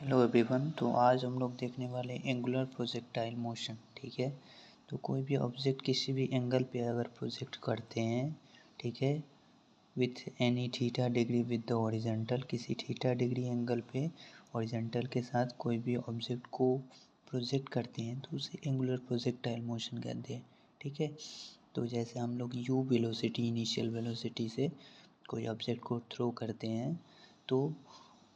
Hello everyone. तो आज हम लोग देखने वाले एंगुलर प्रोजेक्टाइल मोशन। ठीक है, तो कोई भी ऑब्जेक्ट किसी भी एंगल पे अगर प्रोजेक्ट करते हैं, ठीक है, with any theta degree with the horizontal, किसी थीटा डिग्री एंगल पे हॉरिजॉन्टल के साथ कोई भी ऑब्जेक्ट को प्रोजेक्ट करते हैं तो उसे एंगुलर प्रोजेक्टाइल मोशन कहते हैं। ठीक है, तो जैसे हम लोग u वेलोसिटी, इनिशियल वेलोसिटी से कोई ऑब्जेक्ट को थ्रो करते हैं तो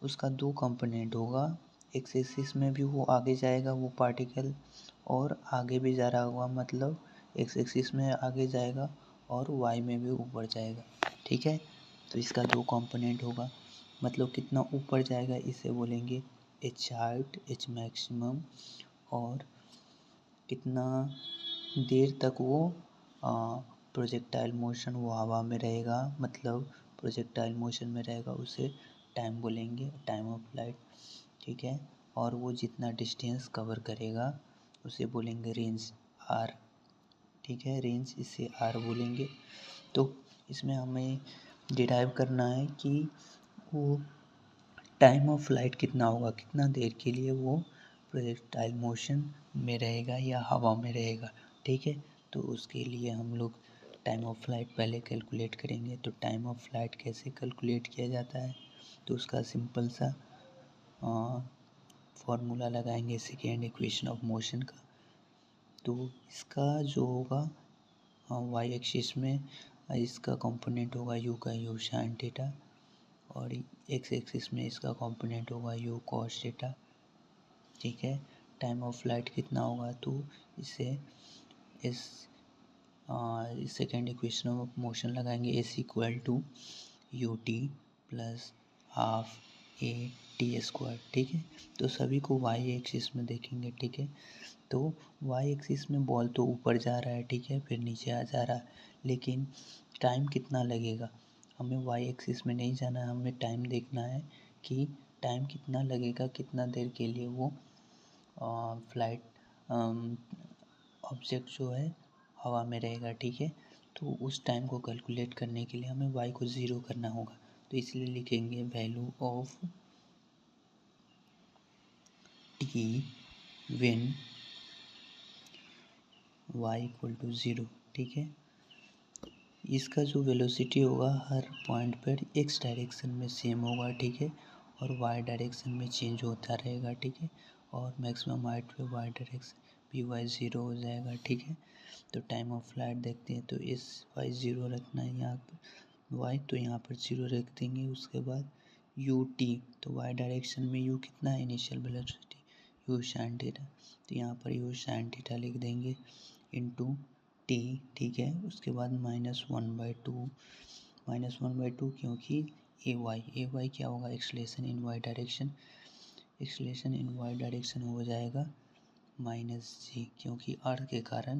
उसका दो कंपोनेंट होगा। एक्स एक्सिस में भी वो आगे जाएगा वो पार्टिकल, और आगे भी जा रहा होगा, मतलब एक्स एक्सिस में आगे जाएगा और वाई में भी ऊपर जाएगा। ठीक है, तो इसका दो कंपोनेंट होगा, मतलब कितना ऊपर जाएगा इसे बोलेंगे एच हाइट, एच मैक्सिमम, और कितना देर तक वो प्रोजेक्टाइल मोशन वो हवा में रहेगा, मतलब प्रोजेक्टाइल मोशन में रहेगा, उसे टाइम बोलेंगे, टाइम ऑफ फ्लाइट। ठीक है, और वो जितना डिस्टेंस कवर करेगा उसे बोलेंगे रेंज, आर। ठीक है, रेंज इसे आर बोलेंगे। तो इसमें हमें डिराइव करना है कि वो टाइम ऑफ फ्लाइट कितना होगा, कितना देर के लिए वो प्रोजेक्टाइल मोशन में रहेगा या हवा में रहेगा। ठीक है, तो उसके लिए हम लोग टाइम ऑफ फ्लाइट पहले कैलकुलेट करेंगे। तो टाइम ऑफ फ्लाइट कैसे कैलकुलेट किया जाता है, तो उसका सिंपल सा फॉर्मूला लगाएंगे सेकेंड इक्वेशन ऑफ मोशन का। तो इसका जो होगा वाई एक्सिस में इसका कंपोनेंट होगा यू का यू साइन थीटा, और एक्स एक्सिस में इसका कंपोनेंट होगा यू कॉस थीटा। ठीक है, टाइम ऑफ फ्लाइट कितना होगा, तो इसे इस सेकेंड इक्वेशन ऑफ मोशन लगाएंगे, S equal to U T plus half A T square. ठीक है, तो सभी को वाई एक्सिस में देखेंगे। ठीक है, तो वाई एक्सिस में बॉल तो ऊपर जा रहा है, ठीक है, फिर नीचे आ जा रहा है, लेकिन टाइम कितना लगेगा, हमें वाई एक्सिस में नहीं जाना है, हमें टाइम देखना है कि टाइम कितना लगेगा, कितना देर के लिए वो फ्लाइट ऑब्जेक्ट जो है हवा में रहेगा। ठीक है, तो उस टाइम को कैलकुलेट करने के लिए हमें वाई को ज़ीरो करना होगा, तो इसलिए लिखेंगे value of T when Y equal to zero. ठीक है, इसका जो वेलोसिटी होगा हर पॉइंट पर एक्स डायरेक्शन में सेम होगा। ठीक है, और वाई डायरेक्शन में चेंज होता रहेगा। ठीक है, और मैक्सिमम हाइट पे Y direction V Y zero हो जाएगा। ठीक है, तो टाइम ऑफ फ्लाइट देखते हैं, तो इस वाई ज़ीरो रखना है यहाँ पर वाई, तो यहाँ पर ज़ीरो रख देंगे। उसके बाद यू टी, तो वाई डायरेक्शन में यू कितना है, initial velocity you sine theta, तो यहाँ पर यू साइन थीटा लिख देंगे इनटू टी। ठीक है, उसके बाद -1/2, -1/2 क्योंकि ए वाई क्या होगा, acceleration in Y direction, acceleration in Y direction हो जाएगा -g, क्योंकि अर्थ के कारण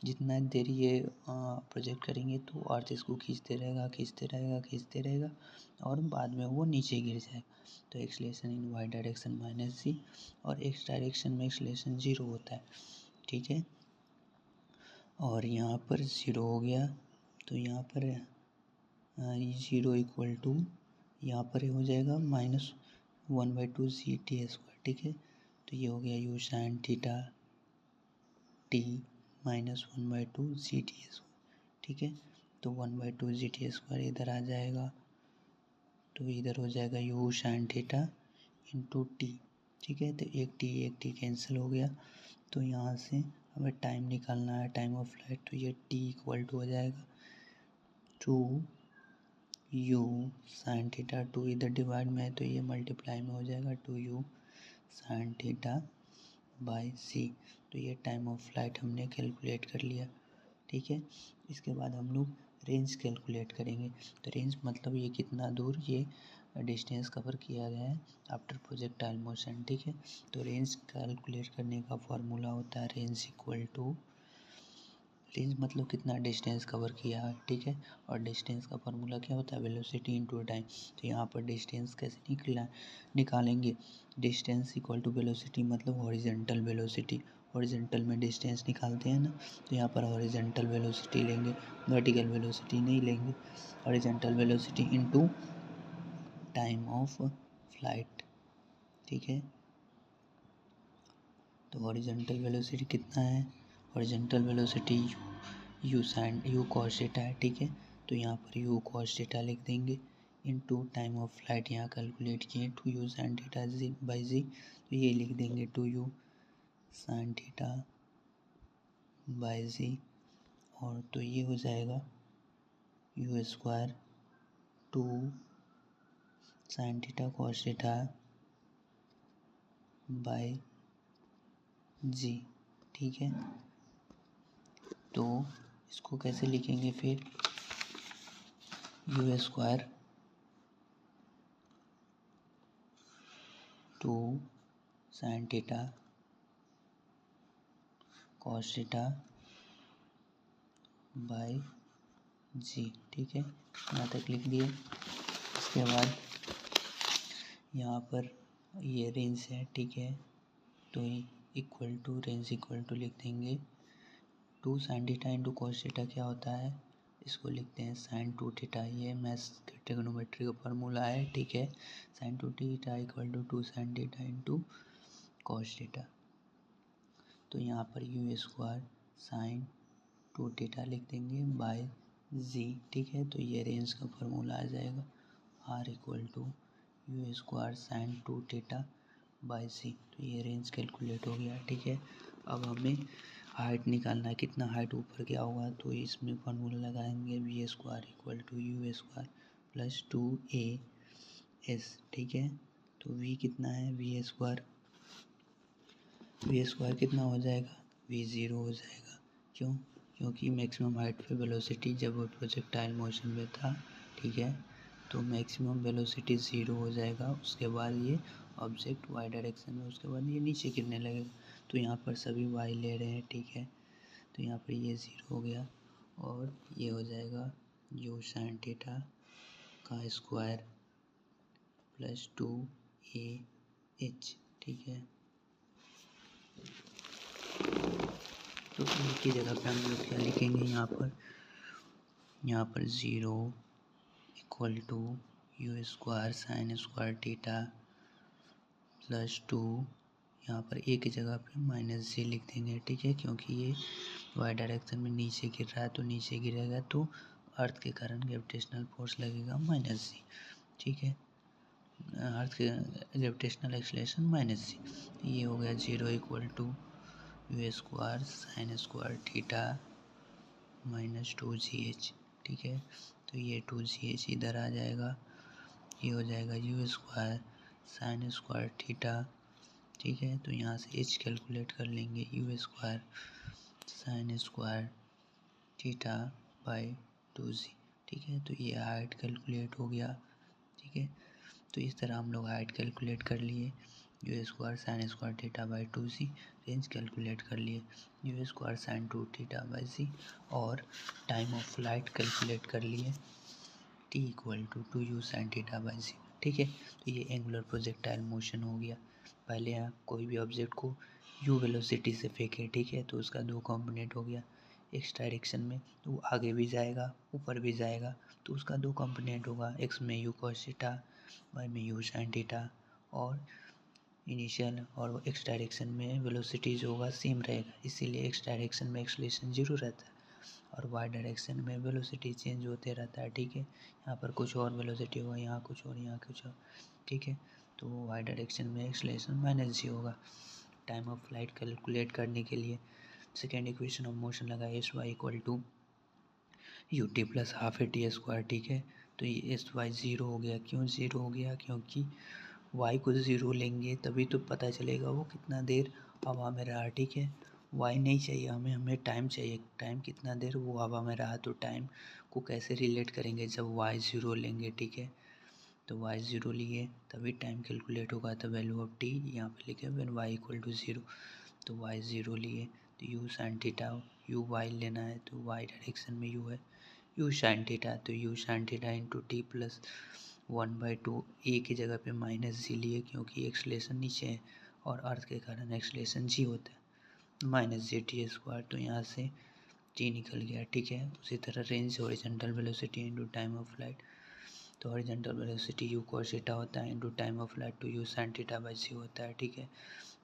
जितना देर ये प्रोजेक्ट करेंगे तो अर्थ इसको खींचते रहेगा, खींचते रहेगा, खींचते रहेगा, और बाद में वो नीचे गिर जाएगा। तो acceleration in Y direction -g, और एक्स डायरेक्शन में एक्सलेशन 0 होता है। ठीक है, और यहाँ पर ज़ीरो हो गया, तो यहाँ पर ज़ीरो इक्वल टू यहाँ पर हो जाएगा -1/2 सी टी स्क्वायर। ठीक है, तो ये हो गया U sine theta T -1/2 C T square. ठीक है, तो 1/2 सी टी स्क्वायर इधर आ जाएगा, तो इधर हो जाएगा you sine theta into T. ठीक है, तो एक टी कैंसिल हो गया, तो यहाँ से हमें टाइम निकालना है, टाइम ऑफ फ्लाइट, तो ये टी इक्वल टू हो जाएगा 2 यू साइन थीटा, 2 इधर डिवाइड में है तो ये मल्टीप्लाई में हो जाएगा 2 you sine theta by c. तो ये टाइम ऑफ फ्लाइट हमने कैलकुलेट कर लिया। ठीक है, इसके बाद हम लोग रेंज कैलकुलेट करेंगे। तो रेंज मतलब ये कितना दूर ये डिस्टेंस कवर किया गया है आफ्टर प्रोजेक्टाइल मोशन। ठीक है, तो रेंज कैलकुलेट करने का फॉर्मूला होता है रेंज इक्वल टू, रेंज मतलब कितना डिस्टेंस कवर किया है। ठीक है, और डिस्टेंस का फॉर्मूला क्या होता है, वेलोसिटी इनटू टाइम। तो यहाँ पर डिस्टेंस कैसे निकालेंगे, डिस्टेंस इक्वल टू वेलोसिटी, मतलब हॉरिजॉन्टल वेलोसिटी, हॉरिजॉन्टल में डिस्टेंस निकालते हैं ना, तो यहाँ पर हॉरिजॉन्टल वेलोसिटी लेंगे, वर्टिकल वेलोसिटी नहीं लेंगे, horizontal velocity into time of flight. ठीक है, तो हॉरिजॉन्टल वेलोसिटी कितना है, horizontal velocity you cos theta है, ठीक है। तो यहाँ पर यू कॉस थीटा लिख देंगे इनटू टाइम ऑफ फ्लाइट यहाँ कैलकुलेट किए 2u sin थीटा बाई जी, तो ये लिख देंगे 2u sin theta by g, और तो ये हो जाएगा u square 2 sin theta cos theta by g, ठीक है। तो इसको कैसे लिखेंगे फिर, u square 2 sin theta cos theta by g, ठीक है। यहाँ तक लिख दिए। इसके बाद यहाँ पर ये रेंज है, ठीक है। तो equal to range equal to लिख देंगे 2 sin theta into cos theta क्या होता है, इसको लिखते हैं sin 2 थीटा, ये मैथ्स का ट्रिग्नोमेट्री का फार्मूला है, ठीक है। sin 2 theta equal to 2 sin theta into cos theta. तो यहाँ पर यू स्क्वायर sin 2 थीटा लिख देंगे बाय जी, ठीक है। तो ये रेंज का फार्मूला आ जाएगा R equal to you square sin 2 theta by c. तो ये रेंज कैलकुलेट हो गया, ठीक है। अब हमें हाइट निकालना है, कितना हाइट ऊपर क्या होगा, तो इसमें फार्मूला लगाएंगे V square equal to you square plus 2a S, ठीक है। तो वी कितना है, वी स्क्वायर कितना हो जाएगा, वी ज़ीरो हो जाएगा। क्यों, क्योंकि मैक्सिमम हाइट पे वेलोसिटी जब वो प्रोजेक्टाइल मोशन में था, ठीक है, तो मैक्सिमम वेलोसिटी ज़ीरो हो जाएगा। उसके बाद ये ऑब्जेक्ट वाई डायरेक्शन में, उसके बाद ये नीचे गिरने लगेगा। तो यहाँ पर सभी वाई ले रहे हैं, ठीक है। तो यहाँ पर ये ज़ीरो हो गया और ये हो जाएगा यू साइन थीटा का स्क्वायर प्लस 2a ठीक है। तो एक ही जगह पे हम लोग क्या लिखेंगे, यहाँ पर zero equal to you square sine square theta plus 2, यहाँ पर एक ही जगह पे माइनस जी लिख देंगे, ठीक है। क्योंकि ये वाई डायरेक्शन में नीचे गिर रहा है, तो नीचे गिरेगा तो अर्थ के कारण ग्रेविटेशनल फोर्स लगेगा माइनस जी, ठीक है। अर्थ के ग्रेविटेशनल एक्सीलरेशन माइनस जी। ये हो गया zero equal to you square sine square theta minus 2gh, ठीक है। तो ये 2gh इधर आ जाएगा, ये हो जाएगा u square sine square theta, ठीक है। तो यहाँ से h कैलकुलेट कर लेंगे, you square sine square theta by 2g, ठीक है। तो ये हाइट कैलकुलेट हो गया, ठीक है। तो इस तरह हम लोग हाइट कैलकुलेट कर लिए, u square sine square theta by 2g, range calculate कर लिए u square sine 2 theta by g, और टाइम ऑफ फ्लाइट कैलकुलेट कर लिए T equal to 2u sine theta by g, ठीक है। तो ये एंगुलर प्रोजेक्टाइल मोशन हो गया। पहले आप कोई भी ऑब्जेक्ट को u वेलोसिटी से फेंके, ठीक है, तो उसका दो कंपोनेंट हो गया, एक्स डायरेक्शन में तो वो आगे भी जाएगा ऊपर भी जाएगा, तो उसका दो कंपोनेंट होगा, एक्स में यू कॉस थीटा वाई में यू साइन थीटा, और इनिशियल और एक्स डायरेक्शन में वेलोसिटी जो होगा सेम रहेगा, इसीलिए एक्स डायरेक्शन में एक्सेलरेशन जीरो रहता है और वाई डायरेक्शन में वेलोसिटी चेंज होते रहता है, ठीक है। यहाँ पर कुछ और वेलोसिटी होगा, यहाँ कुछ और, यहाँ कुछ और, ठीक है। तो वाई डायरेक्शन में एक्सेलरेशन माइनस जी होगा। टाइम ऑफ फ्लाइट कैलकुलेट करने के लिए सेकेंड इक्वेशन ऑफ मोशन लगा S Y equal to U T plus half A T square, ठीक है। तो ये एस वाई ज़ीरो हो गया, क्यों ज़ीरो हो गया, क्योंकि वाई को ज़ीरो लेंगे तभी तो पता चलेगा वो कितना देर हवा में रहा, ठीक है। वाई नहीं चाहिए हमें टाइम चाहिए, टाइम कितना देर वो हवा में रहा, तो टाइम को कैसे रिलेट करेंगे जब वाई ज़ीरो लेंगे, ठीक है। तो वाई ज़ीरो लिए तभी टाइम कैलकुलेट होगा, तो वैल्यू ऑफ टी यहाँ पे लिखे when Y equal to zero. तो वाई ज़ीरो लिए तो U sine theta, U Y लेना है तो वाई डायरेक्शन में यू है, यू साइन थीटा तो U sine theta into T plus 1/2, एक ही जगह पे माइनस जी लिए क्योंकि एक्सलेशन नीचे है और अर्थ के कारण एक्सलेशन जी होता है, माइनस जी टी स्क्वायर। तो यहाँ से टी निकल गया, ठीक है। उसी तरह range horizontal velocity into time of flight, तो horizontal velocity u cos theta होता है into time of flight two u sin theta by c होता है, ठीक है।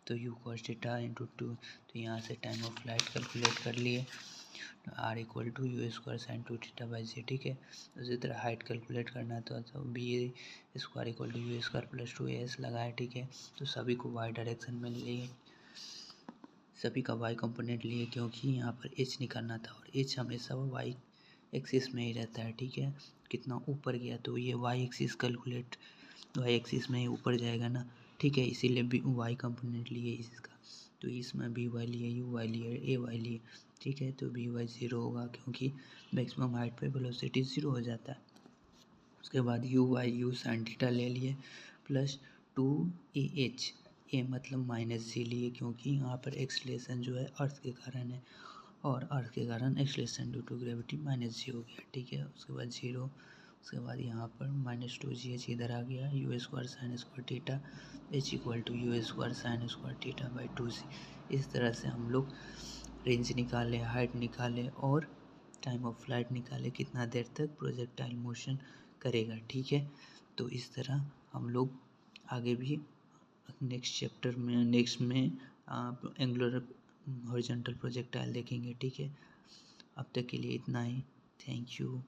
तो u cos थीटा इंटू 2, तो यहाँ से टाइम ऑफ फ्लाइट कैलकुलेट कर लिए, r equal to u square sine 2 theta by c, ठीक है। उसी तरह हाइट कैलकुलेट करना है तो b square equal to u square plus 2as लगाए, ठीक है। तो सभी को y डायरेक्शन में लिए, सभी का y कंपोनेंट लिए, क्योंकि यहाँ पर h निकालना था और h हमेशा y एक्सिस में ही रहता है, ठीक है। कितना ऊपर गया तो ये y axis calculate, y axis में ही ऊपर जाएगा ना, ठीक है। इसीलिए भी y कंपोनेंट लिए इसका, तो इसमें बी वाई लिए, यू वाई लिए, ए वाई लिए, ठीक है। तो बी वाई 0 होगा क्योंकि मैक्सिमम हाइट पे वेलोसिटी 0 हो जाता है। उसके बाद you why you sine theta ले लिए प्लस 2 ए मतलब माइनस जी लिए, क्योंकि यहाँ पर एक्सलेशन जो है अर्थ के कारण है और अर्थ के कारण acceleration due to gravity minus g हो गया, ठीक है। उसके बाद 0, उसके बाद यहाँ पर -2gh इधर आ गया, U square sine square theta h equal to you square sine square theta by 2c। इस तरह से हम लोग रेंज निकाले, हाइट निकाले और टाइम ऑफ फ्लाइट निकाले, कितना देर तक प्रोजेक्टाइल मोशन करेगा, ठीक है। तो इस तरह हम लोग आगे भी नेक्स्ट में आप एंगुलर हॉरिजॉन्टल प्रोजेक्टाइल देखेंगे, ठीक है। अब तक के लिए इतना ही, थैंक यू।